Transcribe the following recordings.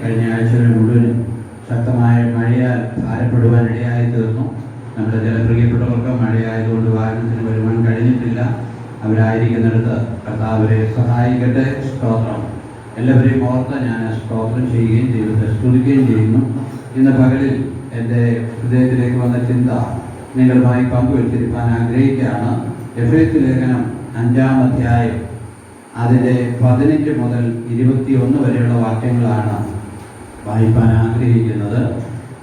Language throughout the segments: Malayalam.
കഴിഞ്ഞ ആഴ്ചകളിൽ മുഴുവൻ ശക്തമായ മഴയാൽ ഭാരപ്പെടുവാൻ ഇടയായി തീർന്നു. നമ്മുടെ ചില പ്രിയപ്പെട്ടവർക്ക് മഴയായതുകൊണ്ട് വാഹനത്തിന് വരുവാൻ കഴിഞ്ഞിട്ടില്ല. അവരായിരിക്കുന്നിടത്ത് കർത്താവരെ സഹായിക്കട്ടെ. സ്തോത്രം. എല്ലാവരെയും ഓർത്ത് ഞാൻ സ്തോത്രം ചെയ്യുകയും ദൈവത്തെ സ്തുതിക്കുകയും ചെയ്യുന്നു. ഇന്ന് പകലിൽ എൻ്റെ ഹൃദയത്തിലേക്ക് വന്ന ചിന്ത നിങ്ങളുമായി പങ്കുവച്ചിരിക്കാൻ ആഗ്രഹിക്കുകയാണ്. എഫേസ്യ ലേഖനം 5-ാം അധ്യായം അതിൻ്റെ 15 മുതൽ 21 വരെയുള്ള വാക്യങ്ങളാണ് വായിപ്പാൻ ആഗ്രഹിക്കുന്നത്.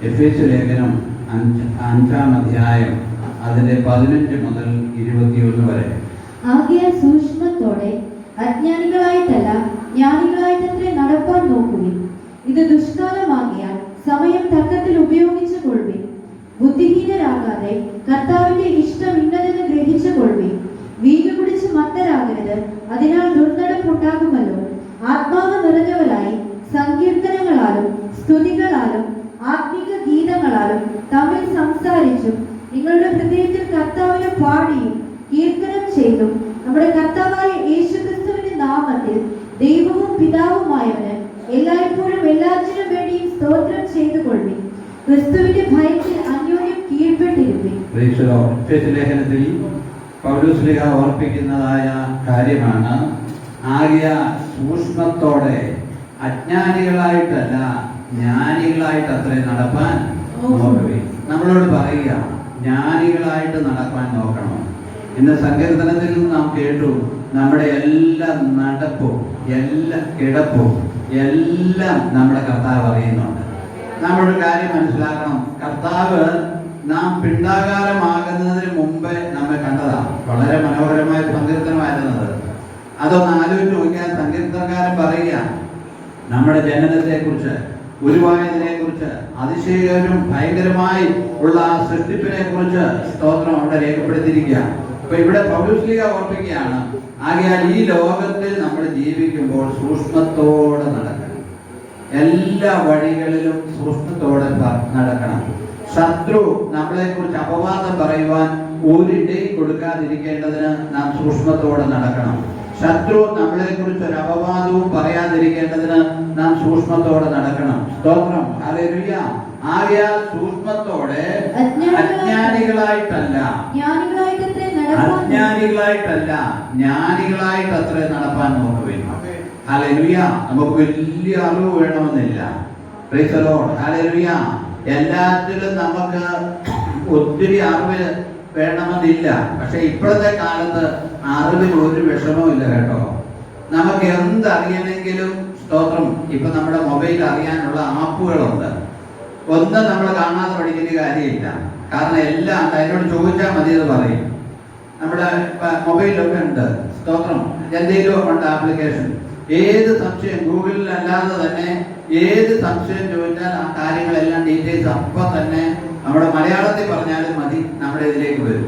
എഫേസ്യ ലേഖനം 5-ാം അധ്യായം അതിൻ്റെ 15 മുതൽ 21 വരെ. ആകയാൽ സൂക്ഷ്മത്തോടെ അജ്ഞാനികളായിട്ടല്ല ജ്ഞാനികളായിട്ടത്രേ നടപ്പാൻ നോക്കുവിൻ. ഇത് ദുഷ്കാലമാകിയാൽ സമയം തക്കത്തിൽ ഉപയോഗിച്ചു കൊള്ളുവിൻ. ബുദ്ധിഹീനരാകാതെ കർത്താവിന്റെ ഇഷ്ടം ഇന്നതെന്ന് ഗ്രഹിച്ചു കൊള്ളുവിൻ. വീഞ്ഞു കുടിച്ച് മത്തരാകരുത്, അതിനാൽ ദുർനടപ്പുണ്ടാകുമല്ലോ. ആത്മാവ് നിറഞ്ഞവരായി സങ്കീർത്തനങ്ങളാലും സ്തുതികളാലും ആത്മീക ഗീതങ്ങളാലും തമ്മിൽ സംസാരിച്ചും നിങ്ങളുടെ ഹൃദയത്തിൽ കർത്താവിനെ പാടിയും കീർത്തനം ചെയ്തും നമ്മുടെ കർത്താവായ യേശുക്രിസ്തുവിന്റെ നാമത്തിൽ ദൈവവും പിതാവുമായവന് എല്ലായ്പ്പോഴും എല്ലാറ്റിനും വേണ്ടിയും സ്തോത്രം ചെയ്തുകൊള്ളുവിൻ. ക്രിസ്തുവിന്റെ ഭയത്തിൽ അന്യോന്യം കീഴ്പ്പെട്ടിരുപ്പിൻ. ലേഖനത്തിൽ പൗലോസ് ഓർപ്പിക്കുന്നതായ കാര്യമാണ്. ആകിയ സൂക്ഷ്മത്തോടെ അജ്ഞാനികളായിട്ടല്ല ജ്ഞാനികളായിട്ട് അത്രേ നടപ്പാൻ നോക്കുവിൻ. നമ്മളോട് പറയുക, ജ്ഞാനികളായിട്ട് നടപ്പാൻ നോക്കണം. ഇന്ന് സങ്കീർത്തനത്തിൽ നിന്ന് നാം കേട്ടു, നമ്മുടെ എല്ലാ നടപ്പും എല്ലാ കിടപ്പും എല്ലാം നമ്മുടെ കർത്താവ് അറിയുന്നുണ്ട്. നമ്മളൊരു കാര്യം മനസ്സിലാക്കണം, കർത്താവ് നാം പിണ്ടാകാരമാകുന്നതിന് മുമ്പേ നമ്മെ കണ്ടതാണ്. വളരെ മനോഹരമായ സങ്കീർത്തനമായിരുന്നത്. അതൊന്ന് ആലോചിച്ച് നോക്കിയാൽ സങ്കീർത്തനക്കാരൻ പറയുക, നമ്മുടെ ജനനത്തെക്കുറിച്ച്, ഉരുവായതിനെക്കുറിച്ച്, അതിശയകരവും ഭയങ്കരമായി ഉള്ള ആ സൃഷ്ടിപ്പിനെ കുറിച്ച് സ്തോത്രം അവിടെ രേഖപ്പെടുത്തിയിരിക്കുക. അപ്പൊ ഇവിടെ പൗലോസ് ഓർപ്പിക്കുകയാണ്, ആകയാൽ ഈ ലോകത്തിൽ നമ്മൾ ജീവിക്കുമ്പോൾ സൂക്ഷ്മത്തോടെ നടക്കണം. എല്ലാ വഴികളിലും സൂക്ഷ്മത്തോടെ നടക്കണം. ശത്രു നമ്മളെ കുറിച്ച് അപവാദം പറയുവാൻ ഒരിടയും കൊടുക്കാതിരിക്കേണ്ടതിന് നാം സൂക്ഷ്മത്തോടെ നടക്കണം. ശത്രു നമ്മളെ കുറിച്ച് ഒരു അപവാദവും പറയാതിരിക്കേണ്ടതിന് നാം സൂക്ഷ്മത്തോടെ നടക്കണം. സ്തോത്രം. ഹല്ലേലൂയ. ആകയാൽ സൂക്ഷ്മത്തോടെ അജ്ഞാനികളായിട്ടല്ല ജ്ഞാനികളായിട്ട് അത്രേ നടപ്പാൻ നോക്കുവിൻ. ഹല്ലേലൂയ. നമുക്ക് വലിയ അറിവ് വേണമെന്നില്ല. Price the lord. ഹല്ലേലൂയ. എല്ലാത്തിലും നമുക്ക് ഒത്തിരി അറിവ് വേണമെന്നില്ല. പക്ഷെ ഇപ്പോഴത്തെ കാലത്ത് അറിവിന് ഒരു വിഷമവും ഇല്ല കേട്ടോ. നമുക്ക് എന്തറിയണമെങ്കിലും സ്തോത്രം, ഇപ്പൊ നമ്മുടെ മൊബൈൽ അറിയാനുള്ള ആപ്പുകളുണ്ട്. ഒന്നും നമ്മൾ കാണാതെ പഠിക്കുന്ന കാര്യമില്ല. കാരണം എല്ലാം അതിനോട് ചോദിച്ചാൽ മതി എന്ന് പറയും. നമ്മുടെ മൊബൈലൊക്കെ ഉണ്ട്. സ്തോത്രം. എന്തെങ്കിലും ഉണ്ട് ആപ്ലിക്കേഷൻ. ഏത് സംശയം ഗൂഗിളിൽ അല്ലാതെ തന്നെ ഏത് സംശയം ചോദിച്ചാൽ ആ കാര്യങ്ങളെല്ലാം ഡീറ്റെയിൽസ് അപ്പൊ തന്നെ നമ്മുടെ മലയാളത്തിൽ പറഞ്ഞാലും മതി, നമ്മുടെ ഇതിലേക്ക് വരും.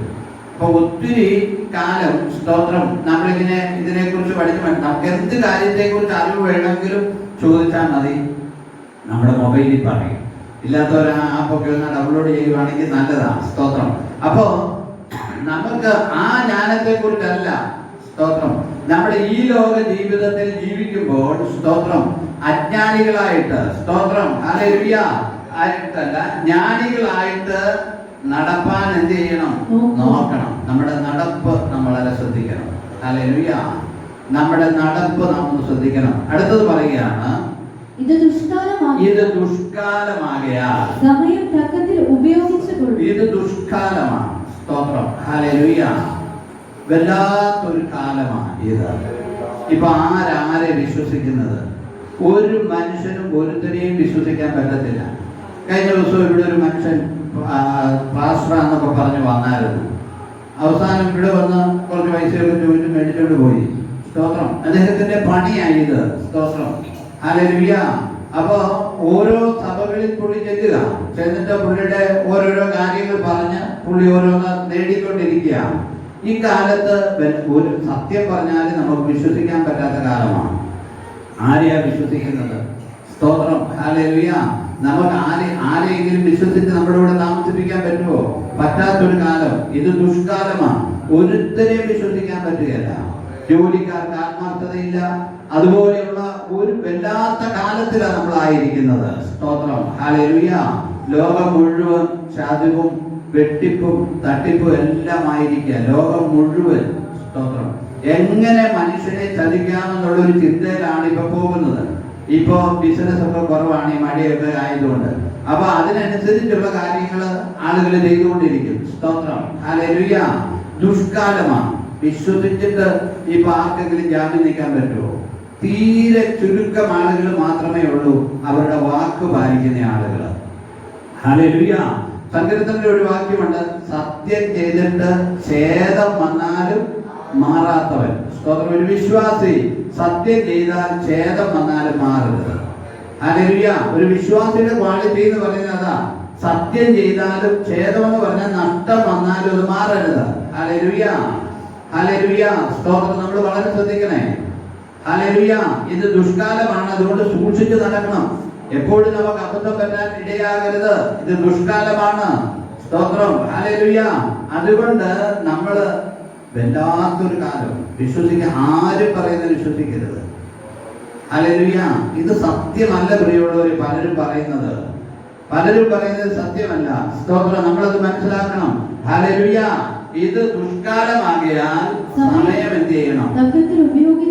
അപ്പൊ ഒത്തിരി കാലം സ്തോത്രം നമ്മളിങ്ങനെ ഇതിനെക്കുറിച്ച് പഠിച്ചു. നമുക്ക് എന്ത് കാര്യത്തെക്കുറിച്ച് അറിവ് വേണമെങ്കിലും ചോദിച്ചാൽ മതി, നമ്മുടെ മൊബൈലിൽ പറയും. ഇല്ലാത്തവർ ആ ആപ്പൊക്കെ ഒന്ന് ഡൗൺലോഡ് ചെയ്യുവാണെങ്കിൽ നല്ലതാണ്. സ്തോത്രം. അപ്പോ നമുക്ക് ആ ജ്ഞാനത്തെ കുറിച്ചല്ല സ്തോത്രം നമ്മുടെ ഈ ലോക ജീവിതത്തിൽ ജീവിക്കുമ്പോൾ സ്തോത്രം അജ്ഞാനികളായിട്ട് സ്തോത്രം ഹല്ലേലൂയ ആയിട്ടല്ല ജ്ഞാനികളായിട്ട് നടപ്പാൻ എന്ത് ചെയ്യണം? നോക്കണം. നമ്മുടെ നടപ്പ് നമ്മൾ വളരെ ശ്രദ്ധിക്കണം. ഹല്ലേലൂയ. നമ്മുടെ നടപ്പ് നാം ശ്രദ്ധിക്കണം. അടുത്തത് പറയുകയാണ്, ഇത് ദുഷ്കാലമാകയാൽ സമയം തക്കത്തിൽ ഉപയോഗിച്ചുകൊള്ളുവിൻ. ഇത് ദുഷ്കാലമാണ്. സ്തോത്രം. ഹല്ലേലൂയ. വല്ലാത്തൊരു കാലമാണ് ഇത്. ഇപ്പൊ ആരെ വിശ്വസിക്കുന്നത്? ഒരു മനുഷ്യനും ഒരുത്തരെയും വിശ്വസിക്കാൻ പറ്റത്തില്ല. കഴിഞ്ഞ ദിവസം ഇവിടെ ഒരു മനുഷ്യൻ പാസ്റ്ററാന്നൊക്കെ പറഞ്ഞു വന്നായിരുന്നു. അവസാനം ഇവിടെ വന്ന് കുറച്ച് പൈസയൊക്കെ ചോദിച്ചു മേടിച്ചോണ്ട് പോയി. സ്തോത്രം. അദ്ദേഹത്തിന്റെ പണിയായി ഇത്. സ്തോത്രം. ഹല്ലേലൂയ. അപ്പൊ ഓരോ സഭകളിൽ പുള്ളി ചെന്നിട്ട് പുള്ളിയുടെ ഓരോരോ കാര്യങ്ങൾ പറഞ്ഞ് പുള്ളി ഓരോന്ന് നേടിക്കൊണ്ടിരിക്കുക. ഈ കാലത്ത് ഒരു സത്യം പറഞ്ഞാൽ നമുക്ക് വിശ്വസിക്കാൻ പറ്റാത്ത കാലമാണ്. ആരെയാ വിശ്വസിക്കുന്നത്? സ്തോത്രം. ഹല്ലേലൂയ. നമുക്ക് ആരെയെങ്കിലും വിശ്വസിച്ച് നമ്മുടെ ഇവിടെ താമസിപ്പിക്കാൻ പറ്റുമോ? പറ്റാത്തൊരു കാലം. ഇത് ദുഷ്കാലമാണ്. ഒരുത്തരെയും വിശ്വസിക്കാൻ പറ്റുകയല്ല. ജോലിക്കാർക്ക് ആത്മാർത്ഥതയില്ല. അതുപോലെയുള്ള ഒരു വല്ലാത്ത കാലത്തിലാണ് നമ്മളായിരിക്കുന്നത്. സ്തോത്രം, ഹല്ലേലൂയ. ലോകം മുഴുവൻ ചതിവും വെട്ടിപ്പും തട്ടിപ്പും എല്ലാം ആയിരിക്കുക. ലോകം മുഴുവൻ, സ്തോത്രം, എങ്ങനെ മനുഷ്യനെ ചതിക്കാമെന്നുള്ള ഒരു ചിന്തയിലാണ് ഇപ്പൊ പോകുന്നത്. ഇപ്പോ ബിസിനസ് ഒക്കെ കുറവാണ് ഈ മഴയൊക്കെ ആയതുകൊണ്ട്. അപ്പൊ അതിനനുസരിച്ചുള്ള കാര്യങ്ങൾ ആളുകൾ ചെയ്തുകൊണ്ടിരിക്കും. സ്തോത്രം, ഹല്ലേലൂയ. ദുഷ്കാലമാണ്. വിശ്വസിച്ചിട്ട് ഇപ്പൊ ആർക്കെങ്കിലും ജാമ്യം നിൽക്കാൻ പറ്റുമോ? തീരെ ചുരുക്കം ആളുകൾ മാത്രമേ ഉള്ളൂ അവരുടെ വാക്ക് പാലിക്കുന്ന ആളുകൾ. ഹല്ലേലൂയ. സങ്കീർത്തനത്തിൽ ഒരു വാക്യമുണ്ട്, സത്യം ചെയ്തിട്ട് ഛേദം വന്നാലും മാറാത്തവൻ. സ്തോത്രം. ഒരു വിശ്വാസി സത്യം ചെയ്താൽ ഛേദം വന്നാലും മാറരുത്. ഹല്ലേലൂയ. ഒരു വിശ്വാസിയുടെ ക്വാളിറ്റി എന്ന് പറയുന്നത് അതാ. സത്യം ചെയ്താലും ഛേദം എന്ന് പറഞ്ഞാൽ നഷ്ടം വന്നാലും അത് മാറരുത്. ഹല്ലേലൂയ, ഹല്ലേലൂയ. സ്തോത്രം. നമ്മൾ വളരെ ശ്രദ്ധിക്കണേ. ഹല്ലേലൂയ. ഇത് ദുഷ്കാലമാണ്, അതുകൊണ്ട് സൂക്ഷിച്ച് നടക്കണം. എപ്പോഴും നമുക്ക് അബദ്ധം പറ്റാൻ ഇടയാകരുത്. ഇത് ദുഷ്കാലമാണ്. സ്തോത്രം, ഹല്ലേലൂയ. അതുകൊണ്ട് നമ്മള് വല്ലാത്തൊരു കാലം വിശ്വസിക്കാൻ, ആരും പറയുന്നത് വിശ്വസിക്കരുത്. ഹല്ലേലൂയ. ഇത് സത്യമല്ല പ്രിയമുള്ളവർ. പലരും പറയുന്നത് സത്യമല്ല. സ്തോത്രം. നമ്മളത് മനസ്സിലാക്കണം. ഹല്ലേലൂയ. ഇത് ദുഷ്കാലമാകിയാൽ സമയം എന്ത് ചെയ്യണം?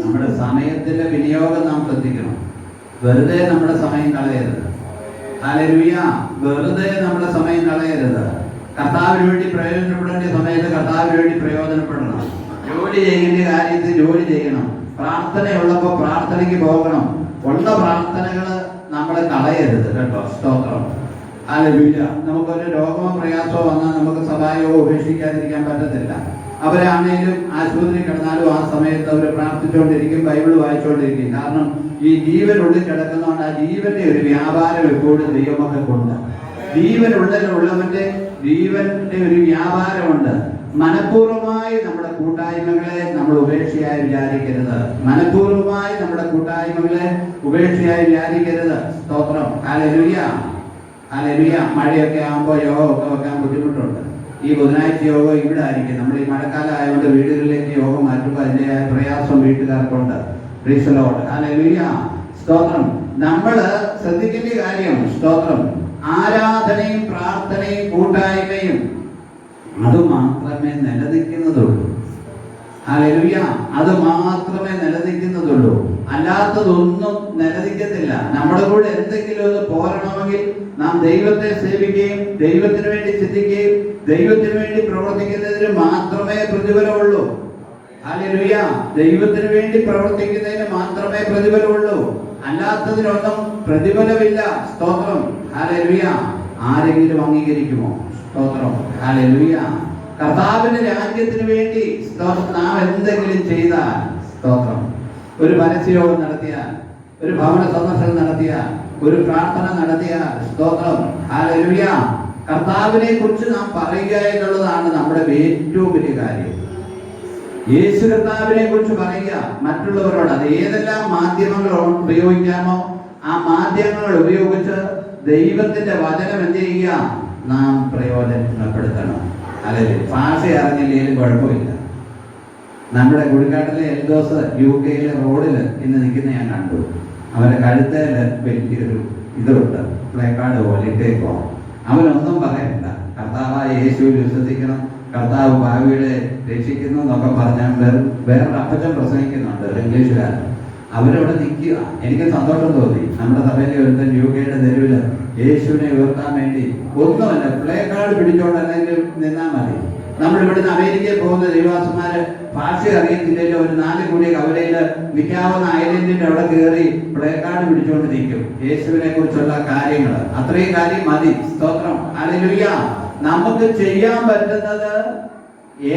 നമ്മുടെ സമയത്തിന്റെ വിനിയോഗം നാം ശ്രദ്ധിക്കണം. വെറുതെ നമ്മുടെ സമയം കളയരുത്. ഹല്ലേലൂയ. വെറുതെ നമ്മുടെ സമയം കളയരുത്. കർത്താവിന് വേണ്ടി പ്രയോജനപ്പെടേണ്ട സമയത്ത് കർത്താവിന് വേണ്ടി പ്രയോജനപ്പെടണം. ജോലി ചെയ്യേണ്ട കാര്യത്തിൽ ജോലി ചെയ്യണം. പ്രാർത്ഥനയുള്ളപ്പോൾ പ്രാർത്ഥനയ്ക്ക് പോകണം. ഉള്ള പ്രാർത്ഥനകൾ നമ്മൾ കളയരുത് കേട്ടോ. സ്തോത്രം, ഹല്ലേലൂയ. നമുക്കൊരു രോഗമോ പ്രയാസമോ വന്നാൽ നമുക്ക് സഹായമോ ഉപേക്ഷിക്കാതിരിക്കാൻ പറ്റത്തില്ല. അവരാണെങ്കിലും ആശുപത്രി കിടന്നാലും ആ സമയത്ത് അവർ പ്രാർത്ഥിച്ചുകൊണ്ടിരിക്കും, ബൈബിൾ വായിച്ചുകൊണ്ടിരിക്കും. കാരണം ഈ ജീവനുള്ളിൽ കിടക്കുന്നതുകൊണ്ട് ആ ജീവന്റെ ഒരു വ്യാപാരം എപ്പോഴും ദൈവമക്കൾക്കുണ്ട്. ജീവനുള്ളവന്റെ ജീവന്റെ ഒരു വ്യാപാരമുണ്ട്. മനഃപൂർവ്വമായി നമ്മുടെ കൂട്ടായ്മകളെ നമ്മൾ ഉപേക്ഷയായി വിചാരിക്കരുത്. മനഃപൂർവ്വമായി നമ്മുടെ കൂട്ടായ്മകളെ ഉപേക്ഷയായി വിചാരിക്കരുത്. സ്തോത്രം, ഹല്ലേലൂയ, ഹല്ലേലൂയ. മഴയൊക്കെ ആകുമ്പോൾ യോഗമൊക്കെ വെക്കാൻ ബുദ്ധിമുട്ടുണ്ട്. ഈ ബുധനാഴ്ച യോഗം ഇവിടെ ആയിരിക്കും. നമ്മൾ ഈ മഴക്കാലം ആയതുകൊണ്ട് വീടുകളിലേക്ക് യോഗം മാറ്റുമ്പോൾ അതിൻ്റെതായ പ്രയാസം വീട്ടുകാർക്കുണ്ട്. പ്രൈസ് ദി ലോർഡ്, ഹല്ലേലൂയ. സ്തോത്രം. നമ്മൾ ശ്രദ്ധിക്കേണ്ട കാര്യം, സ്തോത്രം, ആരാധനയും പ്രാർത്ഥനയും കൂട്ടായ്മയും അത് മാത്രമേ നിലനിൽക്കുന്നതുള്ളൂ. ഹല്ലേലൂയ. അത് മാത്രമേ നിലനിൽക്കുന്നതുള്ളൂ. അല്ലാത്തതൊന്നും നിലനിൽക്കത്തില്ല. നമ്മുടെ കൂടെ എന്തെങ്കിലും ഒന്ന് പോരണമെങ്കിൽ നാം ദൈവത്തെ സേവിക്കുകയും ദൈവത്തിന് വേണ്ടി ചിന്തിക്കുകയും ദൈവത്തിന് വേണ്ടി പ്രവർത്തിക്കുന്നതിന് മാത്രമേ പ്രതിഫലമുള്ളൂ. ഹല്ലേലൂയ. ദൈവത്തിന് വേണ്ടി പ്രവർത്തിക്കുന്നതിന് മാത്രമേ പ്രതിഫലമുള്ളൂ. അല്ലാത്തതിനൊന്നും പ്രതിഫലമില്ല. സ്തോത്രം, ഹല്ലേലൂയ. ആരെങ്കിലും അംഗീകരിക്കുമോ? സ്തോത്രം, ഹല്ലേലൂയ. കർത്താവിന്റെ രാജ്യത്തിന് വേണ്ടി നാം എന്തെങ്കിലും ചെയ്താൽ, സ്തോത്രം, ഒരു പരസ്യയോഗം നടത്തിയാൽ, ഒരു ഭവന സന്ദർശനം നടത്തിയാൽ, ഒരു പ്രാർത്ഥന നടത്തിയാൽ, സ്തോത്രം, ഹല്ലേലൂയ, കർത്താവിനെ കുറിച്ച് നാം പറയുക എന്നുള്ളതാണ് നമ്മുടെ ഏറ്റവും വലിയ കാര്യം. യേശു കർത്താവിനെ കുറിച്ച് പറയുക മറ്റുള്ളവരോട്. അത് ഏതെല്ലാം മാധ്യമങ്ങൾ ഉപയോഗിക്കാമോ ആ മാധ്യമങ്ങൾ ഉപയോഗിച്ച് ദൈവത്തിന്റെ വചനം എന്ത് ചെയ്യുക? നാം പ്രയോജനപ്പെടുത്തണം. അല്ലെങ്കിൽ ഭാഷ അറിഞ്ഞില്ലെങ്കിലും കുഴപ്പമില്ല. നമ്മുടെ കുടിക്കാട്ടിലെ എൽദോസ് UK റോഡിൽ ഇന്ന് നിൽക്കുന്ന ഞാൻ കണ്ടു. അവരുടെ കഴുത്തേൽ വലിയൊരു ഇതുണ്ട്, പ്ലേക്കാർഡ് പോലെ ഇട്ടേക്കോ. അവനൊന്നും പറയണ്ട. കർത്താവായ യേശുവിൽ വിശ്വസിക്കണം, കർത്താവ് ഭാവിയുടെ രക്ഷിക്കുന്നു എന്നൊക്കെ പറഞ്ഞാൽ വേറൊരു അപ്പച്ചൻ പ്രസംഗിക്കുന്നുണ്ട്, ഇംഗ്ലീഷുകാരൻ. അവരവിടെ നിൽക്കുക. എനിക്ക് സന്തോഷം തോന്നി. നമ്മുടെ സഭയിലെ ഒരുത്തൻ UK തെരുവിൽ യേശുവിനെ ഉയർത്താൻ വേണ്ടി ഒന്നുമല്ല, പ്ലേ കാർഡ് പിടിച്ചോണ്ട് അല്ലെങ്കിൽ നിന്നാൽ മതി. നമ്മൾ ഇവിടുന്ന് അമേരിക്കയിൽ പോകുന്ന ദൈവദാസന്മാര് ഭാഷ അറിയത്തില്ലല്ലോ, ഒരു 4 കോടി കവലയിൽ നിൽക്കാവുന്ന ഐലൻഡിന്റെ അവിടെ കയറി പ്ലേ കാർഡ് പിടിച്ചുകൊണ്ട് നിൽക്കും യേശുവിനെ കുറിച്ചുള്ള കാര്യങ്ങൾ. അത്രയും കാര്യം മതി. സ്തോത്രം, ഹല്ലേലൂയ. നമുക്ക് ചെയ്യാൻ പറ്റുന്നത്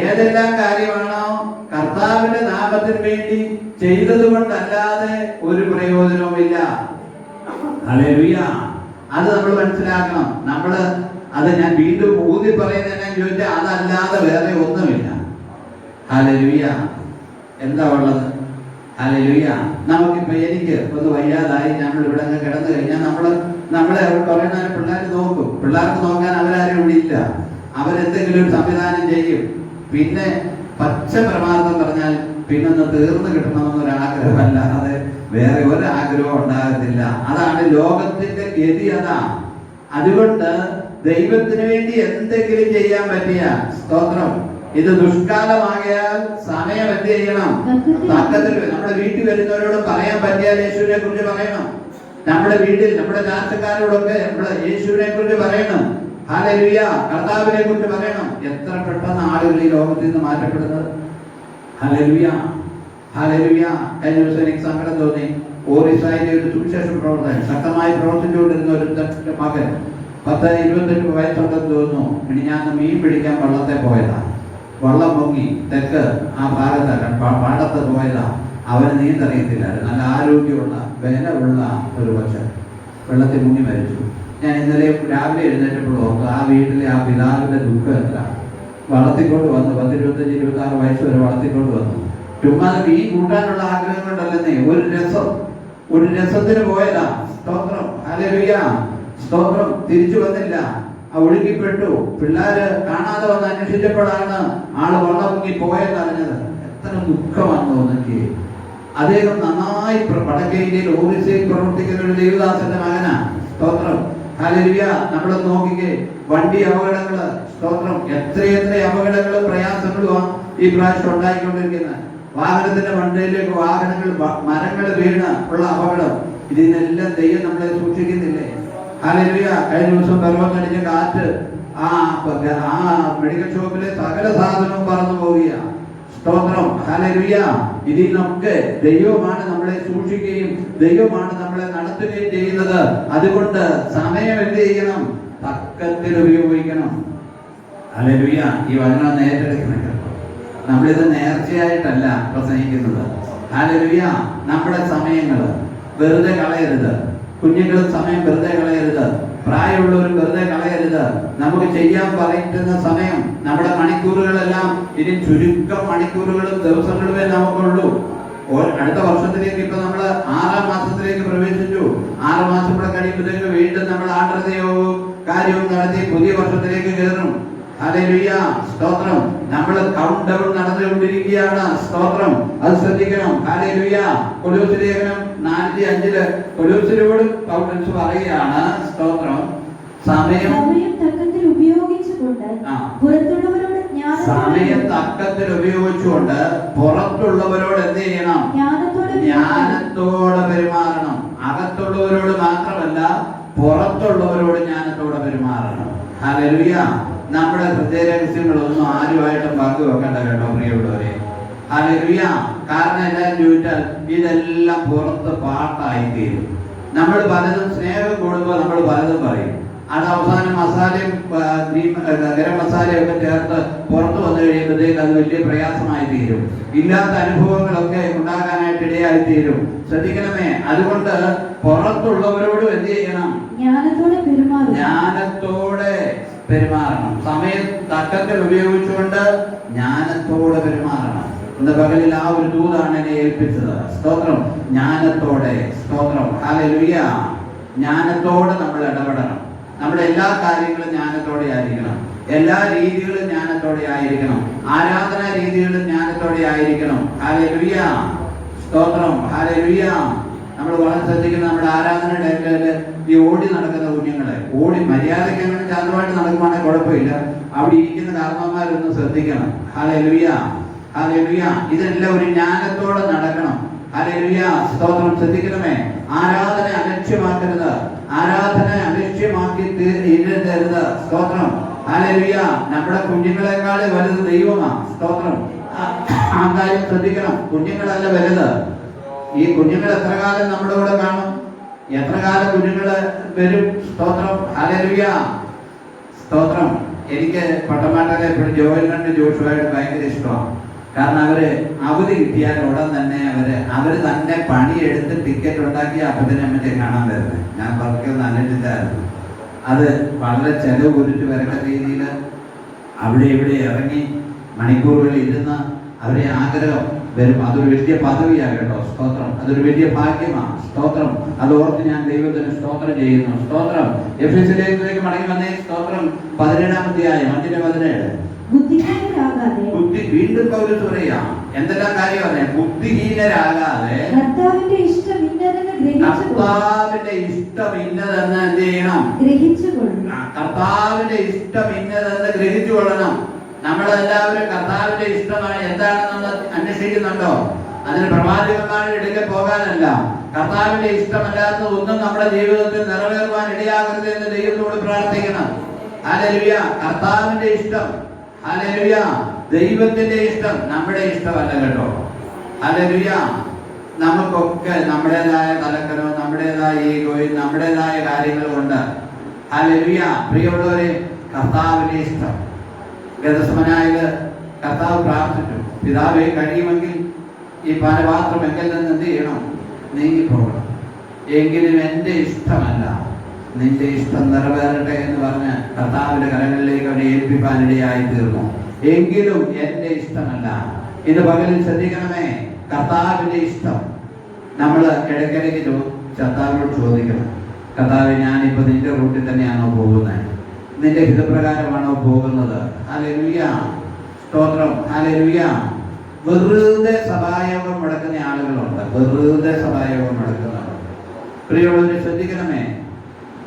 ഏതെല്ലാം കാര്യമാണോ കർത്താവിന്റെ നാമത്തിന് വേണ്ടി ചെയ്തത് കൊണ്ടല്ലാതെ ഒരു പ്രയോജനവുമില്ല. ഹല്ലേലൂയ. അത് നമ്മൾ മനസ്സിലാക്കണം. അത് ഞാൻ വീണ്ടും ഊതി പറയുന്നതിനെ ചോദിച്ചാൽ അതല്ലാതെ വേറെ ഒന്നുമില്ല. ഹല്ലേലൂയ. എന്താ ഉള്ളത്? ഹല്ലേലൂയ. നമുക്കിപ്പോ എനിക്ക് ഒന്ന് വയ്യാതായി നമ്മൾ ഇവിടെ കിടന്നു കഴിഞ്ഞാൽ നമ്മളെ കുറെ നേരം പിള്ളേർ നോക്കും. പിള്ളേർക്ക് നോക്കാൻ അവരാരും ഇവിടെ ഇല്ല. അവരെന്തെങ്കിലും ഒരു സംവിധാനം ചെയ്യും. പിന്നെ പച്ച പ്രമാദം പറഞ്ഞാൽ പിന്നൊന്ന് തീർന്നു കിട്ടണമെന്നൊരു ആഗ്രഹമല്ലാതെ വേറെ ഒരു ആഗ്രഹവും ഉണ്ടാകത്തില്ല. അതാണ് ലോകത്തിന്റെ ഗതി. അതാ. അതുകൊണ്ട് ദൈവത്തിന് വേണ്ടി എന്തെങ്കിലും ചെയ്യാൻ പറ്റിയ സ്തോത്രം. ഇത് ദുഷ്കാലമാകയാൽ സമയം എന്ത് ചെയ്യണം? തക്കത്തിൽ. നമ്മുടെ വീട്ടിൽ വരുന്നവരോട് പറയാൻ പറ്റിയാൽ യേശുവിനെ കുറിച്ച് പറയണം. നമ്മുടെ വീട്ടിൽ നമ്മുടെ ചാർച്ചക്കാരോടൊക്കെ നമ്മള് യേശുവിനെ കുറിച്ച് പറയണം. ഹല്ലേലൂയ, കർത്താവിനെ കുറിച്ച് പറയണം. എത്ര പെട്ടെന്ന് ആളുകൾ ഈ ലോകത്തിൽ നിന്ന് മാറ്റപ്പെടുന്നത്. Hallelujah, hallelujah. കഴിഞ്ഞ ദിവസം എനിക്ക് സങ്കടം തോന്നി. ഓറിസായിലെ ഒരു സുവിശേഷ പ്രവർത്തകൻ, ശക്തമായി പ്രവർത്തിച്ചുകൊണ്ടിരുന്ന ഒരു മകൻ, 10-28 വയസ്സുണ്ടെന്ന് തോന്നുന്നു. ഇനി ഞാൻ മീൻ പിടിക്കാൻ വള്ളത്തെ പോയതാ. വള്ളം പൊങ്ങി തെക്ക് ആ ഭാഗത്ത് പാടത്ത് പോയതാ. അവന് നീന്തറിയത്തില്ലായിരുന്നു. നല്ല ആരോഗ്യമുള്ള ബലമുള്ള ഒരു കൊച്ചൻ വെള്ളത്തിൽ മുങ്ങി മരിച്ചു. ഞാൻ ഇന്നലെ രാവിലെ എഴുന്നേറ്റപ്പോൾ ഓർത്തു ആ വീട്ടിലെ ആ പിതാവിന്റെ ദുഃഖം എത്ര. വളർത്തിക്കൊണ്ട് വന്നു, 10-25-26 വയസ്സ് വരെ വളർത്തിക്കൊണ്ട് വന്നു. ചുമ്മാ മീൻ കൂട്ടാനുള്ള ആഗ്രഹം കൊണ്ടല്ലെന്നേ, ഒരു രസത്തിന് പോയതാ. സ്തോത്രം, ഹല്ലേലൂയ, സ്തോത്രം. തിരിച്ചു വന്നില്ല, ഒഴുകിപ്പെട്ടു. പിള്ളേര് കാണാതെ വന്ന് അന്വേഷിച്ചപ്പോഴാണ് ആള് വള്ളം മുങ്ങി പോയെന്നറിഞ്ഞത്. എത്ര ദുഃഖമാണെന്ന് തോന്നിക്ക്. അദ്ദേഹം നന്നായി വടക്കേന്ത്യയിൽ ഓറിസയിൽ പ്രവർത്തിക്കുന്ന ഒരു ദേവദാസന്റെ മകനാ. സ്തോത്രം, ഹല്ലേലൂയ. നമ്മൾ നോക്കിക്കേ, വണ്ടി അപകടങ്ങള്, സ്തോത്രം, എത്രയെത്ര അപകടങ്ങളും പ്രയാസങ്ങളുമാണ് ഈ പ്രാവശ്യം ഉണ്ടായിക്കൊണ്ടിരിക്കുന്നത്. വാഹനത്തിന്റെ വണ്ടിയിലേക്ക് വാഹനങ്ങൾ, മരങ്ങൾ വീണ് ഉള്ള അപകടം. ഇതിനെല്ലാം ദൈവം നമ്മളെ സൂക്ഷിക്കുന്നില്ലേ? ഹല്ലേലൂയ. കഴിഞ്ഞ ദിവസം പർവ്വതടിച്ച കാറ്റ് ആ മെഡിക്കൽ ഷോപ്പിലെ സകല സാധനവും പറന്നു പോവുക. സ്തോത്രം, ഹല്ലേലൂയ. ഇതിനൊക്കെ ദൈവമാണ് നമ്മളെ സൂക്ഷിക്കുകയും ദൈവമാണ് നമ്മളെ നടത്തുകയും ചെയ്യുന്നത്. അതുകൊണ്ട് സമയം എന്ത് ചെയ്യണം? തക്കത്തിൽ ഉപയോഗിക്കണം. ഹല്ലേലൂയ. ഈ വചനം ഏറ്റെടുക്കണം. നമ്മളിത് നേർച്ചയായിട്ടല്ല പ്രസംഗിക്കുന്നത്. ഹല്ലേലൂയ. നമ്മുടെ സമയങ്ങൾ വെറുതെ കളയരുത്. കുഞ്ഞുങ്ങളും സമയം വെറുതെ കളയരുത്. പ്രായമുള്ളവരും വെറുതെ കളയരുത്. നമുക്ക് ചെയ്യാൻ പറയുന്ന സമയം, നമ്മുടെ മണിക്കൂറുകളെല്ലാം ഇനി ചുരുക്കം മണിക്കൂറുകളും ദിവസങ്ങളുമേ നമുക്കുള്ളൂ. അടുത്ത വർഷത്തിലേക്ക് ഇപ്പൊ നമ്മൾ 6-ാം മാസത്തിലേക്ക് പ്രവേശിച്ചു. 6 മാസം കൂടെ കഴിയുമ്പോഴത്തേക്ക് വീണ്ടും നമ്മൾ ആർദ്രതയോഗവും കാര്യവും നടത്തി പുതിയ വർഷത്തിലേക്ക് കയറും. ഹല്ലേലൂയ, സ്തോത്രം. നമ്മൾ കൗണ്ട് ഡൗൺ നടന്നുകൊണ്ടിരിക്കുകയാണ്. സ്തോത്രം, അത് ശ്രദ്ധിക്കണം. ഹല്ലേലൂയ. കൊലോസ്യ ലേഖനം 4:5 കൊലോസ്യരോട് പൗലോസ് പറയുകയാണ്, സ്തോത്രം, സമയം തക്കത്തിൽ ഉപയോഗിച്ചുകൊണ്ട് പുറത്തുള്ളവരോട് എന്ത് ചെയ്യണം? ജ്ഞാനത്തോടെ പെരുമാറണം. അകത്തുള്ളവരോട് മാത്രമല്ല, പുറത്തുള്ളവരോട് ജ്ഞാനത്തോടെ പെരുമാറണം. ഹല്ലേലൂയ. നമ്മുടെ ഹൃദയരഹസ്യങ്ങളൊന്നും ആരുമായിട്ടും പങ്കുവെക്കേണ്ട കേട്ടോ പ്രിയമുള്ളവരെ. ഹല്ലേലൂയ. കാരണം എന്താണെന്ന് ചോദിച്ചാൽ ഇതെല്ലാം പുറത്ത് പാട്ടായി തീരും. നമ്മൾ പലതും സ്നേഹം കൂടുമ്പോൾ നമ്മൾ പലതും പറയും. അത് അവസാനം മസാലയും ഗരം മസാലയും ഒക്കെ ചേർത്ത് പുറത്തു വന്നു കഴിയുമ്പോഴത്തേക്ക് അത് വലിയ പ്രയാസമായി തീരും. ഇല്ലാത്ത അനുഭവങ്ങളൊക്കെ ഉണ്ടാകാനായിട്ട് ഇടയായി തീരും. ശ്രദ്ധിക്കണമേ. അതുകൊണ്ട് പുറത്തുള്ളവരോട് എന്ത് ചെയ്യണം? ജ്ഞാനത്തോടെ പെരുമാറണം. സമയം തക്കത്തിൽ ഉപയോഗിച്ചുകൊണ്ട് ജ്ഞാനത്തോടെ പെരുമാറണം. ഇന്ന് പകലിൽ ആ ഒരു ദൂതാണ് എന്നെ ഏൽപ്പിച്ചത്. സ്തോത്രം, ജ്ഞാനത്തോടെ. സ്തോത്രം, ഹല്ലേലൂയ. ജ്ഞാനത്തോടെ നമ്മൾ ഇടപെടണം. നമ്മുടെ എല്ലാ കാര്യങ്ങളും ജ്ഞാനത്തോടെ ആയിരിക്കണം. എല്ലാ രീതികളും ജ്ഞാനത്തോടെ ആയിരിക്കണം. ആരാധനാ രീതികളും ജ്ഞാനത്തോടെ ആയിരിക്കണം. ഹല്ലേലൂയ, സ്തോത്രം, ഹല്ലേലൂയ. നമ്മൾ വളരെ ശ്രദ്ധിക്കുന്ന നമ്മുടെ ആരാധന ടൈമില് ഈ ഓടി നടക്കുന്ന കുഞ്ഞുങ്ങളെ, ഓടി മര്യാദയ്ക്ക് അങ്ങനെ ചാന്തമായിട്ട് നടക്കുവാണെങ്കിൽ കുഴപ്പമില്ല. അവിടെ ഇരിക്കുന്ന കാരണവന്മാരൊന്ന് ശ്രദ്ധിക്കണം. Hallelujah, hallelujah. ഇതെല്ലാം ഒരു ജ്ഞാനത്തോടെ നടക്കണം. ഹല്ലേലൂയ, സ്തോത്രം. ശ്രദ്ധിക്കണമേ. ആരാധന അലക്ഷ്യമാക്കരുത്. ആരാധന അലക്ഷ്യമാക്കി ഇരുത്തരുത്. സ്തോത്രം, ഹല്ലേലൂയ. നമ്മുടെ കുഞ്ഞുങ്ങളെക്കാൾ വലുത് ദൈവമാണ്. സ്തോത്രം, ആ കാര്യം ശ്രദ്ധിക്കണം. കുഞ്ഞുങ്ങളല്ല വലുത്. ഈ കുഞ്ഞുങ്ങൾ എത്ര കാലം നമ്മുടെ കൂടെ കാണും? എത്ര കാലം കുഞ്ഞുങ്ങള് വരും? സ്തോത്രം, ഹല്ലേലൂയ, സ്തോത്രം. എനിക്ക് പട്ടമാട്ടരെ എപ്പോഴും ജോയലിനും ജോഷുവായിട്ട് ഭയങ്കര ഇഷ്ടമാണ്. കാരണം അവര് അവധി കിട്ടിയാൽ ഉടൻ തന്നെ അവര് തന്നെ പണിയെടുത്ത് ടിക്കറ്റ് ഉണ്ടാക്കി അപ്പത്തിനമ്മത്തെ കാണാൻ വരുന്നത്. ഞാൻ പതുക്കെ അന്വേഷിച്ചായിരുന്നു. അത് വളരെ ചെലവ് കുറിച്ച് വരേണ്ട രീതിയിൽ അവിടെ ഇവിടെ ഇറങ്ങി മണിക്കൂറുകളിൽ ഇരുന്ന് അവരെ ആഗ്രഹം വരും. അതൊരു വലിയ പദവിയാണ് കേട്ടോ. സ്തോത്രം, അതൊരു വലിയ ഭാഗ്യമാണ്. സ്തോത്രം, അത് ഓർത്ത് ഞാൻ ദൈവത്തിന് സ്തോത്രം ചെയ്യുന്നു. സ്തോത്രം. എഫെസ്യരിലേക്ക് മടങ്ങി വന്നേ. സ്തോത്രം, 17-ാം അധ്യായം 5-17 ബുദ്ധിഹീനരാകാതെ വീണ്ടും പൗലോസ് പറയാ എന്തെല്ലാം കാര്യമാണ് ബുദ്ധിഹീനരാകാതെ കർത്താവിന്റെ ഇഷ്ടം ഇന്നതെന്ന് കർത്താവിന്റെ ഇഷ്ടം ഇന്നതെന്ന് എന്ത് ചെയ്യണം ഗ്രഹിച്ചുകൊള്ളണം. കർത്താവിന്റെ ഇഷ്ടം ഇന്നതെന്ന് ഗ്രഹിച്ചുകൊള്ളണം. നമ്മളെല്ലാവരും കർത്താവിന്റെ ഇഷ്ടമാണ് എന്താണെന്ന് അന്വേഷിക്കുന്നുണ്ടോ? അതിന് പ്രവാചകന്മാരുടെ ഇടയ്ക്ക് പോകാനല്ല, കർത്താവിന്റെ ഇഷ്ടമല്ലാത്ത ഒന്നും നമ്മുടെ ജീവിതത്തിൽ നിറവേറുവാൻ ഇടയാകരുത് എന്ന് ദൈവത്തോട് പ്രാർത്ഥിക്കണം. ഹല്ലേലൂയ. കർത്താവിന്റെ ഇഷ്ടം, ഹല്ലേലൂയ, ദൈവത്തിന്റെ ഇഷ്ടം, നമ്മുടെ ഇഷ്ടമല്ല കേട്ടോ. ഹല്ലേലൂയ. നമുക്കൊക്കെ നമ്മുടേതായ തലക്കനോ നമ്മുടേതായ ഈഗോയും നമ്മുടേതായ കാര്യങ്ങൾ കൊണ്ട്, ഹല്ലേലൂയ, പ്രിയമുള്ളവരെ, കർത്താവിന്റെ ഇഷ്ടം. ഗതസമനായത് കർത്താവ് പ്രാർത്ഥിച്ചു, പിതാവേ കഴിയുമെങ്കിൽ ഈ പാനപാത്രം എങ്കിൽ നിന്ന് എന്ത് ചെയ്യണം, നീങ്ങിപ്പോകണം, എങ്കിലും എൻ്റെ ഇഷ്ടമല്ല നിന്റെ ഇഷ്ടം നിറവേറട്ടെ എന്ന് പറഞ്ഞ് കർത്താവിന്റെ കരങ്ങളിലേക്ക് അവനെ ഏൽപ്പിക്കാനിടയായി തീർന്നു. എങ്കിലും എൻ്റെ ഇഷ്ടമല്ല. ഇത് പകലിൽ ശ്രദ്ധിക്കണമേ, കർത്താവിന്റെ ഇഷ്ടം. നമ്മൾ ഇടയ്ക്കിടയ്ക്ക് കർത്താവിനോട് ചോദിക്കണം, കർത്താവ് ഞാനിപ്പോ നിന്റെ റൂട്ടിൽ തന്നെയാണോ പോകുന്നത്, നിന്റെ ഹിതപ്രകാരമാണോ പോകുന്നത്? ഹല്ലേലൂയ, സ്തോത്രം, ഹല്ലേലൂയ. വെറുതെ സഭായോഗം മുടക്കുന്ന ആളുകളുണ്ട്, വെറുതെ സഭായോഗം മുടക്കുന്നവരുണ്ട്. പ്രിയമുള്ളവരെ ശ്രദ്ധിക്കണമേ,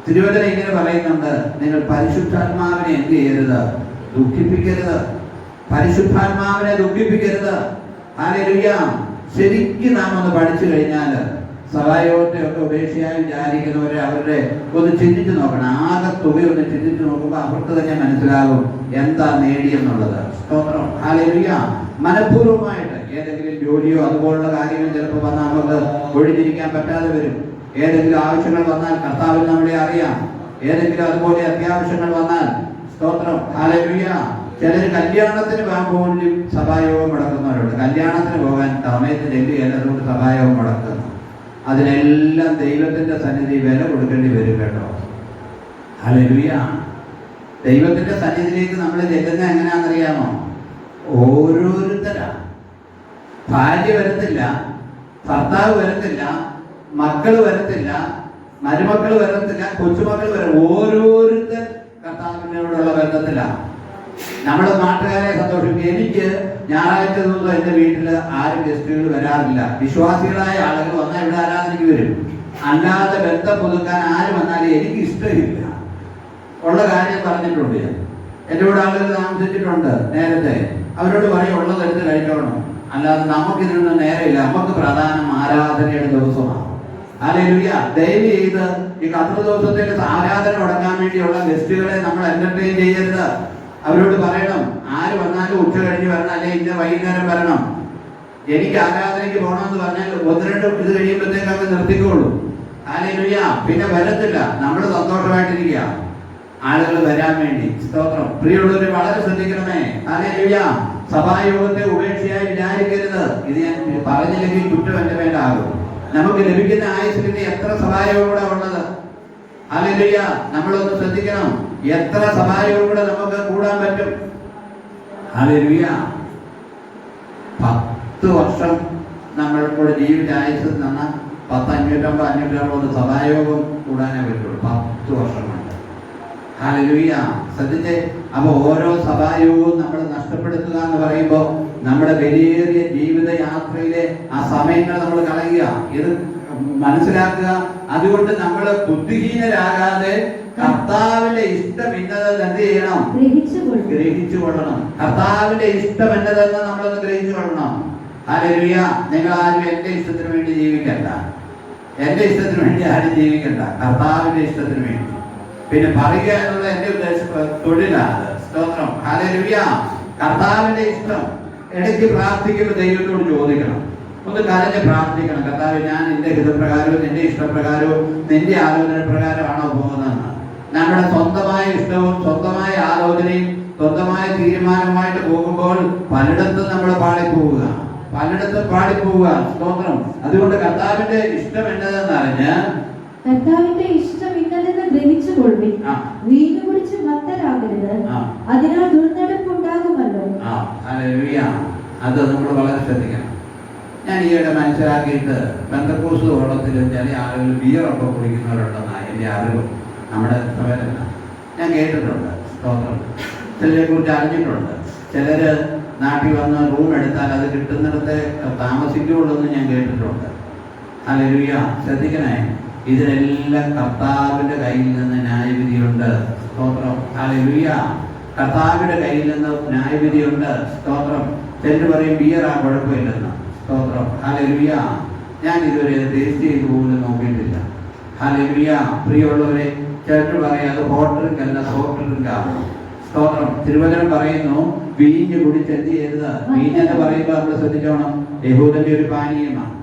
തിരുവചനം ഇങ്ങനെ പറയുന്നുണ്ട്, നിങ്ങൾ പരിശുദ്ധാത്മാവിനെ എന്ത് ചെയ്യരുത്, ദുഃഖിപ്പിക്കരുത്. പരിശുദ്ധാത്മാവിനെ ദുഃഖിപ്പിക്കരുത്. ഹല്ലേലൂയ. ശരിക്കും നാം ഒന്ന് പഠിച്ചു കഴിഞ്ഞാൽ സഭായോഗത്തെ ഒക്കെ ഉപേക്ഷയായി വിചാരിക്കുന്നവരെ അവരുടെ ഒന്ന് ചിന്തിച്ചു നോക്കണം. ആകെ തുക ഒന്ന് ചിന്തിച്ചു നോക്കുമ്പോൾ അവർക്ക് തന്നെ മനസ്സിലാകും എന്താ നേടിയെന്നുള്ളത്. സ്തോത്രം, ഹല്ലേലൂയ. മനഃപൂർവ്വമായിട്ട് ഏതെങ്കിലും ജോലിയോ അതുപോലുള്ള കാര്യങ്ങൾ ചിലപ്പോൾ വന്നാൽ നമുക്ക് ഒഴിഞ്ഞിരിക്കാൻ പറ്റാതെ വരും. ഏതെങ്കിലും ആവശ്യങ്ങൾ വന്നാൽ കർത്താവിന് നമ്മളെ അറിയാം. ഏതെങ്കിലും അതുപോലെ അത്യാവശ്യങ്ങൾ വന്നാൽ, സ്തോത്രം, ഹല്ലേലൂയ. ചിലർ കല്യാണത്തിന് പോലും സഭായോഗം മുടക്കുന്നവരുണ്ട്. കല്യാണത്തിന് പോകാൻ സമയത്തിന് എല്ലാവരോട് സഭായോഗം മുടക്കുന്നു. അതിനെല്ലാം ദൈവത്തിന്റെ സന്നിധി വില കൊടുക്കേണ്ടി വരും കേട്ടോ. ഹല്ലേലൂയ. ദൈവത്തിന്റെ സന്നിധിയിലേക്ക് നമ്മൾ ചെല്ലുന്നത് എങ്ങനെയാണെന്നറിയാമോ? ഓരോരുത്തരാ. ഭാര്യ വരത്തില്ല, ഭർത്താവ് വരത്തില്ല, മക്കൾ വരത്തില്ല, മരുമക്കൾ വരത്തില്ല, കൊച്ചുമക്കൾ വരും. ഓരോരുത്തർ കർത്താവിനോടുള്ള ബന്ധത്തിലാണ്. നമ്മുടെ നാട്ടുകാരെ സന്തോഷിക്കും. എനിക്ക് ഞായറാഴ്ച ദിവസം എൻ്റെ വീട്ടിൽ ആരും ഗസ്റ്റുകൾ വരാറില്ല. വിശ്വാസികളായ ആളുകൾ വന്നാൽ ഇവിടെ ആരാധനയ്ക്ക് വരും. അല്ലാതെ ബന്ധം പുതുക്കാൻ ആര് വന്നാലും എനിക്ക് ഇഷ്ടമില്ല. ഉള്ള കാര്യം പറഞ്ഞിട്ടുണ്ട് ഞാൻ. എൻ്റെ കൂടെ ആളുകൾ താമസിച്ചിട്ടുണ്ട് നേരത്തെ. അവരോട് പറയും ഉള്ളതെടുത്ത് കഴിച്ചോണം, അല്ലാതെ നമുക്കിതിനൊന്നും നേരമില്ല. നമുക്ക് പ്രധാനം ആരാധനയുടെ ദിവസമാണ്. ഹല്ലേലൂയ. ദയവ് ചെയ്ത് ഈ 10 ദിവസത്തേക്ക് ആരാധന മുടക്കാൻ വേണ്ടിയുള്ള ഗസ്റ്റുകളെ നമ്മൾ എന്റർടൈൻ ചെയ്യരുത്. അവരോട് പറയണം, ആര് വന്നാലും ഉച്ച കഴിഞ്ഞ് വരണം, അല്ലെങ്കിൽ ഇന്ന വൈകുന്നേരം വരണം. എനിക്ക് ആരാധനയ്ക്ക് പോകണമെന്ന് പറഞ്ഞാൽ 1-2 ഇത് കഴിയുമ്പോഴത്തേക്ക് അങ്ങ് നിർത്തിക്കോളൂ. ഹല്ലേലൂയ. പിന്നെ വരത്തില്ല. നമ്മൾ സന്തോഷമായിട്ടിരിക്കുക ആളുകൾ വരാൻ വേണ്ടി. സ്തോത്രം. പ്രിയമുള്ളവരെ വളരെ ശ്രദ്ധിക്കണമേ. ഹല്ലേലൂയ. സഭായോഗത്തെ ഉപേക്ഷയായി വിചാരിക്കരുത്. ഇത് ഞാൻ പറഞ്ഞില്ലെങ്കിൽ കുറ്റം എന്റെ മേലാകും. നമുക്ക് ലഭിക്കുന്ന ആയുസ്സിന് എത്ര സഭായോഗം കൂടെ ഉള്ളത്. ഹല്ലേലൂയ. നമ്മളൊന്ന് ശ്രദ്ധിക്കണം, എത്ര സഭായോഗം കൂടെ നമുക്ക് കൂടാൻ പറ്റും. ഹല്ലേലൂയ. 10 വർഷം നമ്മൾ കൂടെ ജീവിച്ച ആയുസ് തന്ന 550 സഭായോഗം കൂടാനേ പറ്റുള്ളൂ. 10 വർഷം കൊണ്ട്. ഹല്ലേലൂയ. ശ്രദ്ധിച്ചേ. അപ്പൊ ഓരോ സഭായോഗവും നമ്മൾ നഷ്ടപ്പെടുത്തുക എന്ന് പറയുമ്പോൾ നമ്മുടെ വിലയേറിയ ജീവിത യാത്രയിലെ ആ സമയങ്ങൾ നമ്മൾ കളയുക. ഇത് മനസ്സിലാക്കുക. അതുകൊണ്ട് നമ്മൾ ബുദ്ധിഹീനരാകാതെ കർത്താവിന്റെ ഇഷ്ടം ഇന്നതെന്ന് എന്ത് ചെയ്യണം, ഗ്രഹിച്ചു കൊള്ളണം. കർത്താവിന്റെ ഇഷ്ടം എന്നതെന്ന് നമ്മളൊന്ന് ഗ്രഹിച്ചു കൊള്ളണം. ഹല്ലേലൂയ. നിങ്ങൾ ആരും എന്റെ ഇഷ്ടത്തിന് വേണ്ടി ജീവിക്കണ്ട, എന്റെ ഇഷ്ടത്തിന് വേണ്ടി ആരും ജീവിക്കണ്ട, കർത്താവിന്റെ ഇഷ്ടത്തിന് വേണ്ടി. പിന്നെ പറയുക എന്നുള്ള എന്റെ ഉദ്ദേശം തൊഴിലാണ്. സ്തോത്രം, ഹല്ലേലൂയ. കർത്താവിന്റെ ഇഷ്ടം. ഇടയ്ക്ക് പ്രാർത്ഥിക്കുമ്പോൾ ദൈവത്തോട് ചോദിക്കണം, ഒന്ന് കരഞ്ഞ് പ്രാർത്ഥിക്കണം, കർത്താവ് ഞാൻ നിന്റെ ഹിതപ്രകാരവും നിന്റെ ഇഷ്ടപ്രകാരവും നിന്റെ ആലോചന പ്രകാരമാണോ പോകുന്നതെന്ന്. നമ്മുടെ സ്വന്തമായ ഇഷ്ടവും സ്വന്തമായ ആലോചനയും സ്വന്തമായ തീരുമാനവുമായിട്ട് പോകുമ്പോൾ പലയിടത്തും നമ്മൾ പാടിപ്പോവുക, പലയിടത്തും പാടിപ്പോവുക. സ്തോത്രം. അതുകൊണ്ട് കർത്താവിന്റെ ഇഷ്ടം എന്നതെന്ന് അറിഞ്ഞ് കർത്താവിന്റെ ഇഷ്ടം ഇന്നതെന്ന് ഗ്രഹിച്ചുകൊള്ളുവിൻ. വീഞ്ഞു കുടിച്ച് മത്തരാകരുത്, അതിനാൽ ദുർനടപ്പുണ്ടാകുമല്ലോ. അത് നമ്മൾ വളരെ ശ്രദ്ധിക്കണം. ഞാൻ ഈയിടെ മനസ്സിലാക്കിയിട്ട് പെന്തക്കോസ്ത് ഓളത്തിൽ ചില ആളുകൾ ബിയറൊക്കെ കുടിക്കുന്നവരുണ്ടെന്നാണ് എൻ്റെ അറിവ്. നമ്മുടെ സഭയിലല്ല, ഞാൻ കേട്ടിട്ടുണ്ട്. സ്തോത്രം. ചിലരെ കുറിച്ച് അറിഞ്ഞിട്ടുണ്ട്. ചിലര് നാട്ടിൽ വന്ന് റൂം എടുത്താൽ അത് കിട്ടുന്നിടത്ത് താമസിക്കുള്ളൂ എന്ന് ഞാൻ കേട്ടിട്ടുണ്ട്. ഹല്ലേലൂയ. ശ്രദ്ധിക്കണേ, ഇതിനെല്ലാം കർത്താവിന്റെ കയ്യിൽ നിന്ന് ന്യായവിധിയുണ്ട്. സ്തോത്രം. ഹല്ലേലൂയ. കർത്താവിന്റെ കയ്യിൽ നിന്ന് ന്യായവിധിയുണ്ട്. സ്തോത്രം. ചിലർ പറയും ബിയറാ കുഴപ്പമില്ലെന്ന്. സ്തോത്രം. ഹല്ലേലൂയ. ഞാൻ ഇതുവരെ ടേസ്റ്റ് ചെയ്ത് പോലും നോക്കിയിട്ടില്ല. ഹല്ലേലൂയ. പ്രിയമുള്ളവരെ, ചിലർ പറയും അത് ഹോട്ട് ഡ്രിങ്ക് അല്ല, സോഫ്റ്റ് ഡ്രിങ്ക് ആണ്. സ്തോത്രം. തിരുവചനം പറയുന്നു വീഞ്ഞ് കുടിച്ച് എന്ത് ചെയ്യരുത്. വീഞ്ഞെന്ന് പറയുമ്പോൾ നമ്മൾ ശ്രദ്ധിച്ചോണം, യഹൂദന്റെ ഒരു പാനീയമാണ്.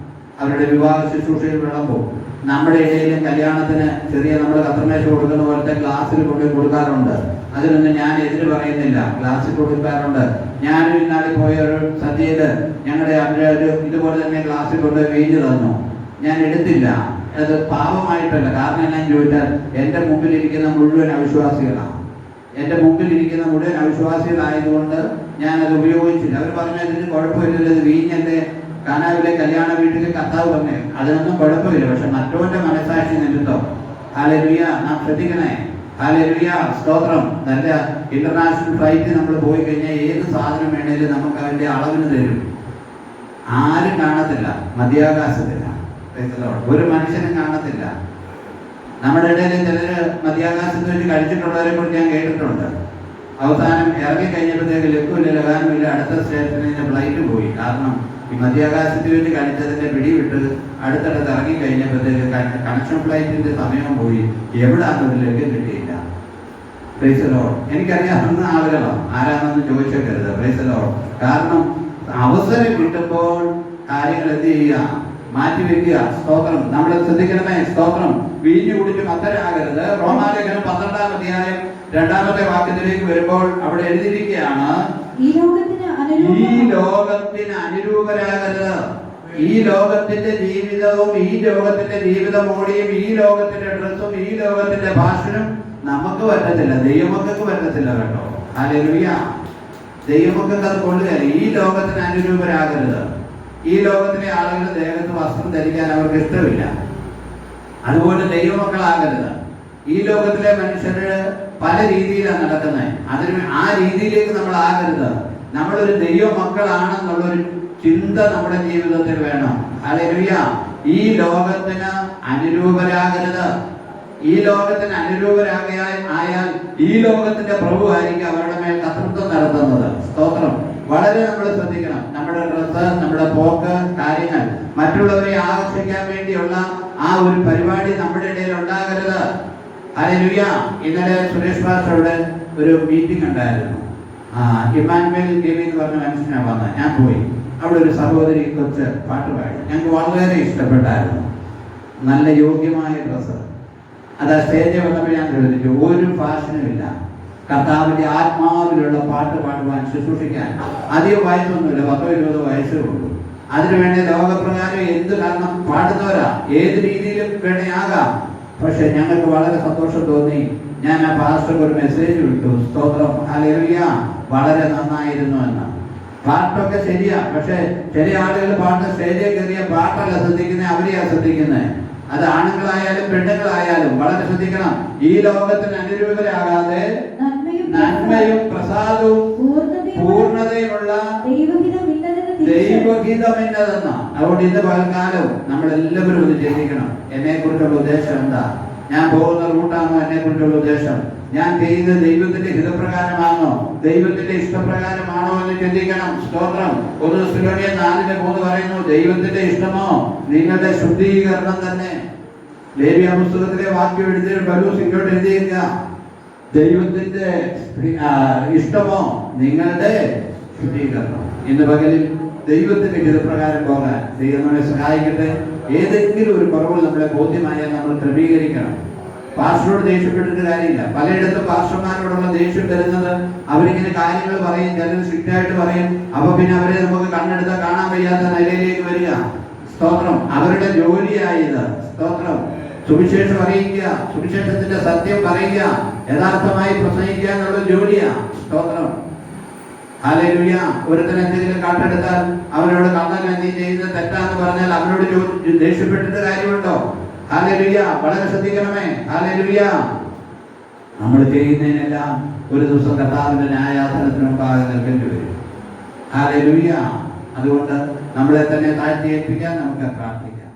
അവരുടെ വിവാഹ ശുശ്രൂഷയിൽ വിളമ്പും. നമ്മുടെ ഇടയിലും കല്യാണത്തിന് ചെറിയ നമ്മൾ കത്രമേശ കൊടുക്കുന്ന പോലത്തെ ഗ്ലാസ്സിൽ കൊണ്ടുപോയി കൊടുക്കാറുണ്ട്. അതിനൊന്നും ഞാൻ എതിര് പറയുന്നില്ല, ഗ്ലാസ്സിൽ കൊടുക്കാറുണ്ട്. ഞാനും ഇന്നാളിൽ പോയ ഒരു സദ്യയിൽ ഞങ്ങളുടെ ഒരു ഇതുപോലെ തന്നെ ഗ്ലാസ്സിൽ കൊണ്ടുപോയി വീഞ്ഞ് തന്നു. ഞാൻ എടുത്തില്ല. അത് പാപമായിട്ടല്ല. കാരണം എന്നാ ചോദിച്ചാൽ എൻ്റെ മുമ്പിലിരിക്കുന്ന മുഴുവൻ അവിശ്വാസികളാണ്. എൻ്റെ മുമ്പിലിരിക്കുന്ന മുഴുവൻ അവിശ്വാസികളായതുകൊണ്ട് ഞാനത് ഉപയോഗിച്ചില്ല. അവർ പറഞ്ഞു അതിന് കുഴപ്പമില്ലല്ലോ, ഇത് വീഞ്ഞല്ലേ, കാനാവിലെ കല്യാണ വീട്ടിൽ കർത്താവ് വന്നേ, അതിനൊന്നും കുഴപ്പമില്ല. പക്ഷെ മറ്റവന്റെ മനസാക്ഷി നിമിത്തം ഹല്ലേലൂയ നാം ശ്രദ്ധിക്കണേ. ഹല്ലേലൂയ. സ്തോത്രം. നല്ല ഇന്റർനാഷണൽ ഫ്ലൈറ്റ് നമ്മൾ പോയി കഴിഞ്ഞാൽ ഏത് സാധനം വേണേലും നമുക്ക് അതിന്റെ അളവിന് തരും. ആരും കാണത്തില്ല, മധ്യാകാശത്തില്ല. ഒരു മനുഷ്യനും കാണത്തില്ല. നമ്മുടെ ഇടയിൽ ചിലര് മധ്യാകാശത്ത് വെച്ച് കഴിച്ചിട്ടുള്ളവരെ കുറിച്ച് ഞാൻ കേട്ടിട്ടുണ്ട്. അവസാനം ഇറങ്ങി കഴിഞ്ഞപ്പോഴത്തേക്ക് ലക്കുമില്ല, ലഗാനുമില്ല, അടുത്ത സ്റ്റേഷനിൽ ഫ്ലൈറ്റ് പോയി. കാരണം ഈ മധ്യാകാശത്തിൽ വെച്ച് കഴിച്ചതിന്റെ പിടിവിട്ട് അടുത്തടുത്ത് ഇറങ്ങി കഴിഞ്ഞപ്പോഴത്തേക്ക് കണക്ഷൻ ഫ്ലൈറ്റിന്റെ സമയം പോയി. എവിടാന്നൊരു ലക്ഷ്യം കിട്ടിയില്ല. Price the Lord. എനിക്കറിയാവുന്ന ആളുകളോ ആരാണെന്ന് ചോദിച്ചേക്കരുത്. Price the Lord. കാരണം അവസരം കിട്ടുമ്പോൾ കാര്യങ്ങൾ എന്ത് ചെയ്യുക, മാറ്റിവെക്കുക. സ്തോത്രം. നമ്മൾ ശ്രദ്ധിക്കണമേ. സ്തോത്രം. വീഞ്ഞു കുടിച്ച് മത്തരാകരുത്. റോമാലേഖനം 12-ാം അധ്യായം 2-ാമത്തെ വാക്യത്തിലേക്ക് വരുമ്പോൾ അവിടെ എഴുതിയിരിക്കുകയാണ്, ഈ ലോകത്തിന് അനുരൂപരാകരുത്. ഈ ലോകത്തിന്റെ ജീവിതവും ഈ ലോകത്തിന്റെ ജീവിതമോടിയും ഈ ലോകത്തിന്റെ ഡ്രസ്സും ഈ ലോകത്തിന്റെ ഭാഷനും നമുക്ക് പറ്റത്തില്ല, ദൈവമക്കൾക്ക് പറ്റത്തില്ല കേട്ടോ. ഹല്ലേലൂയ. ദൈവമക്കൾക്ക് അത് കൊള്ളുകയല്ല. ഈ ലോകത്തിന് അനുരൂപരാകരുത്. ഈ ലോകത്തിലെ ആളുകൾ ദേഹത്ത് വസ്ത്രം ധരിക്കാൻ അവർക്ക് ഇഷ്ടമില്ല. അതുപോലെ ദൈവമക്കളാകരുത്. ഈ ലോകത്തിലെ മനുഷ്യര് പല രീതിയിലാണ് നടക്കുന്നത്. ആ രീതിയിലേക്ക് നമ്മൾ ആകരുത്. നമ്മളൊരു ദൈവമക്കളാണെന്നുള്ളൊരു ചിന്ത നമ്മുടെ ജീവിതത്തിൽ വേണം. ഹല്ലേലൂയ. ഈ ലോകത്തിന് അനുരൂപരാകരുത്. ഈ ലോകത്തിന് അനുരൂപരാകയാൽ ഈ ലോകത്തിന്റെ പ്രഭു ആയിരിക്കും അവരുടെ മേൽ കർത്തൃത്വം നടത്തുന്നത്. സ്തോത്രം. വളരെ നമ്മൾ ശ്രദ്ധിക്കണം. നമ്മുടെ ഡ്രസ്സ്, നമ്മുടെ പോക്ക്, കാര്യങ്ങൾ, മറ്റുള്ളവരെ ആകർഷിക്കാൻ വേണ്ടിയുള്ള ആ ഒരു പരിപാടി നമ്മുടെ ഇടയിൽ ഉണ്ടാകരുത്. ഹല്ലേലൂയ. ഇന്നലെ സുരേഷ് ഭാഷയുടെ ഒരു മീറ്റിംഗ് ഉണ്ടായിരുന്നു. ഇമ്മാനുവേൽ ഗെവി എന്ന് പറഞ്ഞ മനുഷ്യനാണ് വന്നത്. ഞാൻ പോയി. അവിടെ ഒരു സഹോദരി കൊച്ച് പാട്ട് പാടി. ഞങ്ങൾക്ക് വളരെ ഇഷ്ടപ്പെട്ടായിരുന്നു. നല്ല യോഗ്യമായ ഡ്രസ്സ്. അത് സ്റ്റേജിൽ വന്നപ്പോൾ ഞാൻ ശ്രദ്ധിച്ചു, ഒരു ഫാഷനും ഇല്ല. കർത്താവിന്റെ ആത്മാവിലുള്ള പാട്ട് പാടുവാൻ, ശുശ്രൂഷിക്കാൻ അധികം വയസ്സൊന്നുമില്ല, 10-20 വയസ്സേ ഉള്ളൂ. അതിനുവേണ്ടി ലോകപ്രകാരം എന്ത് കാരണം പാടുന്നവരാ, ഏത് രീതിയിലും വേണേ ആകാം. പക്ഷെ ഞങ്ങൾക്ക് വളരെ സന്തോഷം തോന്നി. ഞാൻ ആ പാസ്റ്റർക്ക് ഒരു മെസ്സേജ് വിട്ടു. സ്തോത്രം. ഹല്ലേലൂയ. വളരെ നന്നായിരുന്നു എന്ന്. പാട്ടൊക്കെ ശരിയാ, പക്ഷെ ചില ആളുകൾ പാട്ട് സ്റ്റേജിൽ കയറിയ പാട്ടല്ല ശ്രദ്ധിക്കുന്നത്, അവരെയാ ശ്രദ്ധിക്കുന്നത്. അത് ആണുങ്ങളായാലും പെണ്ണുങ്ങളായാലും വളരെ ശ്രദ്ധിക്കണം. ഈ ലോകത്തിന് അനുരൂപരാകാതെ നന്മയും പ്രസാദവും പൂർണ്ണതയുമുള്ള ദൈവഗീതമെന്നതെന്ന. അതുകൊണ്ട് ഇന്ന് പകൽക്കാലം നമ്മൾ എല്ലാവരും ഒന്ന് ചിന്തിക്കണം. എന്നെ കുറിച്ചുള്ള ഉദ്ദേശം എന്താ? ഞാൻ പോകുന്ന റൂട്ടാണോ എന്നെ കുറിച്ചുള്ള ഉദ്ദേശം? ഞാൻ ചെയ്യുന്നത് ദൈവത്തിന്റെ ഹിതപ്രകാരമാണോ, ദൈവത്തിന്റെ ഇഷ്ടപ്രകാരമാണോ എന്ന് ചിന്തിക്കണം. സ്തോത്രം. 1 തെസ്സലോനിക്കർ 4:3 പറയുന്നു, ദൈവത്തിന്റെ ഇഷ്ടമോ നിങ്ങളുടെ ശുദ്ധീകരണം തന്നെ. ലേവ്യ പുസ്തകത്തിലെ വാക്യം എഴുതിയ പൗലോസ് ഇങ്ങോട്ട് എഴുതിയിരിക്കുക, ദൈവത്തിന്റെ ഇഷ്ടമോ നിങ്ങളുടെ ശുദ്ധീകരണം. ഇന്ന് പകലിൽ ദൈവത്തിന്റെ ഹിതപ്രകാരം പോകാൻ ദൈവം നമ്മളെ സഹായിക്കട്ടെ. ഏതെങ്കിലും ഒരു കുറവ് നമ്മളെ ബോധ്യമായാൽ നമ്മൾ ക്രമീകരിക്കണം. പാസ്റ്ററോട് ദേഷ്യപ്പെട്ടിട്ട് കാര്യമില്ല. പലയിടത്തും പാസ്റ്റർമാരോടുള്ള ദേഷ്യം വരുന്നത് അവരിങ്ങനെ കാര്യങ്ങൾ പറയും, ചിലർ സ്ട്രിക്റ്റ് ആയിട്ട് പറയും. അപ്പൊ പിന്നെ അവരെ നമുക്ക് കണ്ണെടുത്താൽ കാണാൻ വയ്യാത്ത നിലയിലേക്ക് വരിക. സ്തോത്രം. അവരുടെ ജോലിയായത്. സ്തോത്രം. സുവിശേഷം അറിയിക്കുക, സുവിശേഷത്തിന്റെ സത്യം പറയുക, യഥാർത്ഥമായി പ്രസംഗിക്കുക എന്നുള്ള ജോലിയാ. സ്തോത്രം. ഹല്ലേലൂയ. ഒരുത്തൻ എന്തെങ്കിലും കാട്ടെടുത്താൽ അവനോട് കള്ളൻ നീ ചെയ്യുന്നത് തെറ്റാന്ന് പറഞ്ഞാൽ അവനോട് ദേഷ്യപ്പെട്ടിട്ട് കാര്യമുണ്ടോ? ഹല്ലേലൂയ. വളരെ ശ്രദ്ധിക്കണമേ. ഹല്ലേലൂയ. നമ്മൾ ചെയ്യുന്നതിനെല്ലാം ഒരു ദിവസം കർത്താവിന്റെ ന്യായാസനത്തിന് മുമ്പാകെ നിൽക്കേണ്ടി വരും. ഹല്ലേലൂയ. അതുകൊണ്ട് നമ്മളെ തന്നെ താഴ്ത്തി ഏൽപ്പിക്കാൻ നമുക്ക് പ്രാർത്ഥിക്കാം.